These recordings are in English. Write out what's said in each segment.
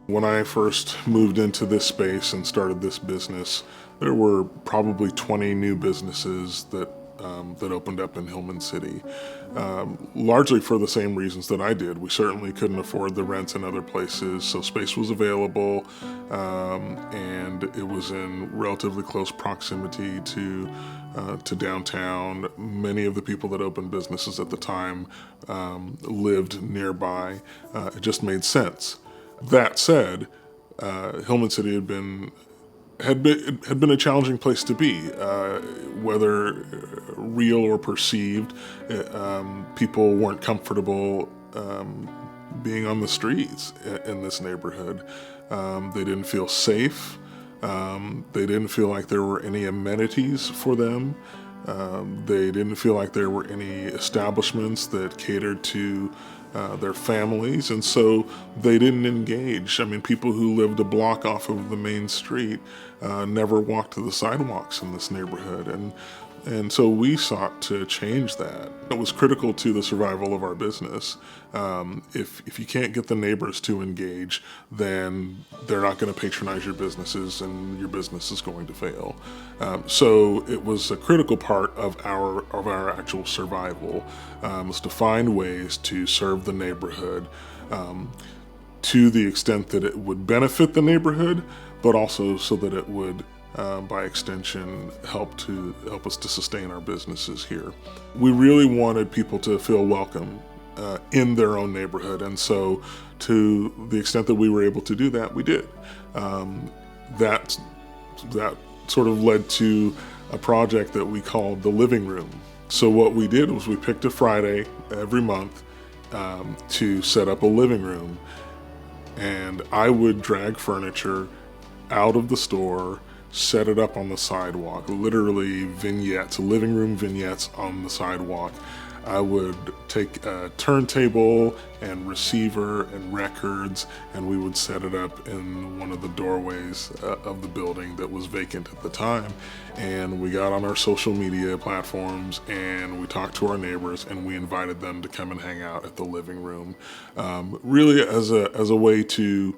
When I first moved into this space and started this business, there were probably 20 new businesses that opened up in Hillman City, largely for the same reasons that I did. We certainly couldn't afford the rents in other places, so space was available, and it was in relatively close proximity to downtown. Many of the people that opened businesses at the time lived nearby. It just made sense. That said, Hillman City had been a challenging place to be, whether real or perceived. People weren't comfortable being on the streets in this neighborhood. They didn't feel safe. They didn't feel like there were any amenities for them. They didn't feel like there were any establishments that catered to their families, and so they didn't engage. I mean, people who lived a block off of the main street never walked the sidewalks in this neighborhood, and so we sought to change that. It was critical to the survival of our business. If you can't get the neighbors to engage, then they're not going to patronize your businesses, and your business is going to fail. So it was a critical part of our actual survival, was to find ways to serve the neighborhood to the extent that it would benefit the neighborhood, but also so that it would, by extension, help us to sustain our businesses here. We really wanted people to feel welcome in their own neighborhood, and so to the extent that we were able to do that, we did. That sort of led to a project that we called the living room. So what we did was we picked a Friday every month to set up a living room, and I would drag furniture out of the store, set it up on the sidewalk, literally vignettes, living room vignettes on the sidewalk. I would take a turntable and receiver and records, and we would set it up in one of the doorways of the building that was vacant at the time. And we got on our social media platforms, and we talked to our neighbors, and we invited them to come and hang out at the living room, really as a way to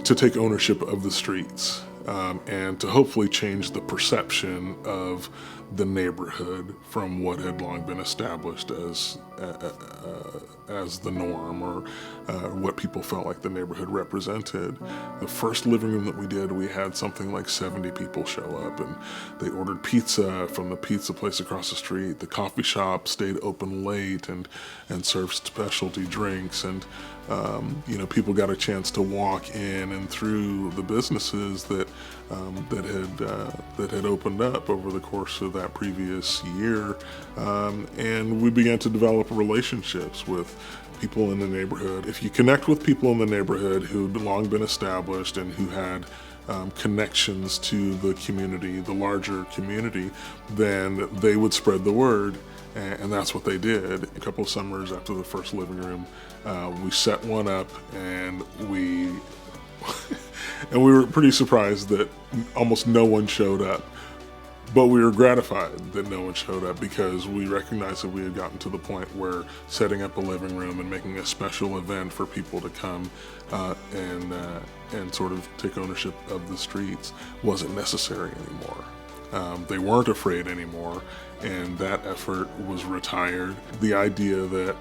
take ownership of the streets, and to hopefully change the perception of the neighborhood from what had long been established as the norm, or what people felt like the neighborhood represented. The first living room that we did, we had something like 70 people show up, and they ordered pizza from the pizza place across the street. The coffee shop stayed open late and served specialty drinks, and people got a chance to walk in and through the businesses that had opened up over the course of that previous year, and we began to develop relationships with people in the neighborhood. If you connect with people in the neighborhood who'd long been established and who had connections to the community, the larger community, then they would spread the word. And that's what they did. A couple of summers after the first living room, we set one up, and we and we were pretty surprised that almost no one showed up. But we were gratified that no one showed up, because we recognized that we had gotten to the point where setting up a living room and making a special event for people to come and sort of take ownership of the streets wasn't necessary anymore. They weren't afraid anymore, and that effort was retired. The idea that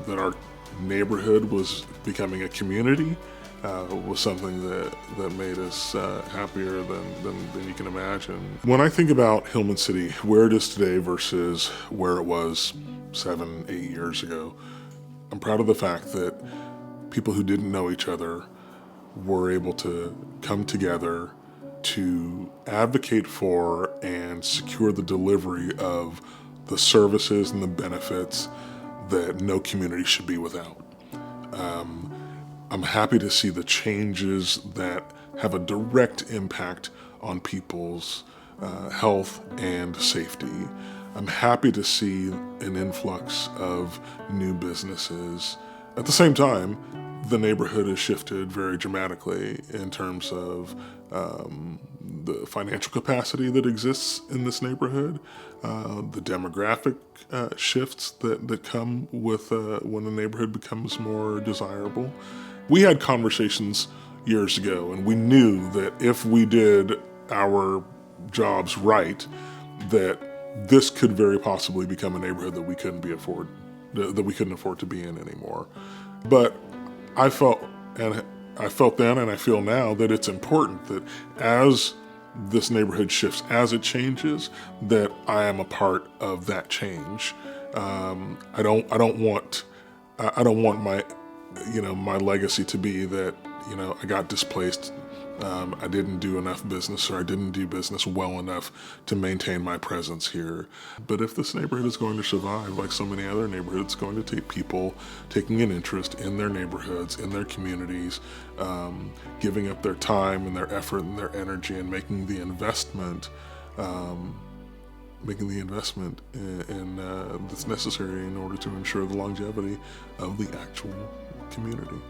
our neighborhood was becoming a community was something that made us happier than you can imagine. When I think about Hillman City, where it is today versus where it was 7, 8 years ago, I'm proud of the fact that people who didn't know each other were able to come together to advocate for and secure the delivery of the services and the benefits that no community should be without. I'm happy to see the changes that have a direct impact on people's health and safety. I'm happy to see an influx of new businesses. At the same time, the neighborhood has shifted very dramatically in terms of the financial capacity that exists in this neighborhood, the demographic shifts that come with when the neighborhood becomes more desirable, We had conversations years ago, and we knew that if we did our jobs right, that this could very possibly become a neighborhood that we couldn't afford to be in anymore. But I felt, and I felt then, and I feel now, that it's important that as this neighborhood shifts, as it changes, that I am a part of that change. I don't want my, my legacy to be that, I got displaced. I didn't do enough business, or I didn't do business well enough to maintain my presence here. But if this neighborhood is going to survive, like so many other neighborhoods, it's going to take people taking an interest in their neighborhoods, in their communities, giving up their time and their effort and their energy, and making the investment that's necessary in order to ensure the longevity of the actual community.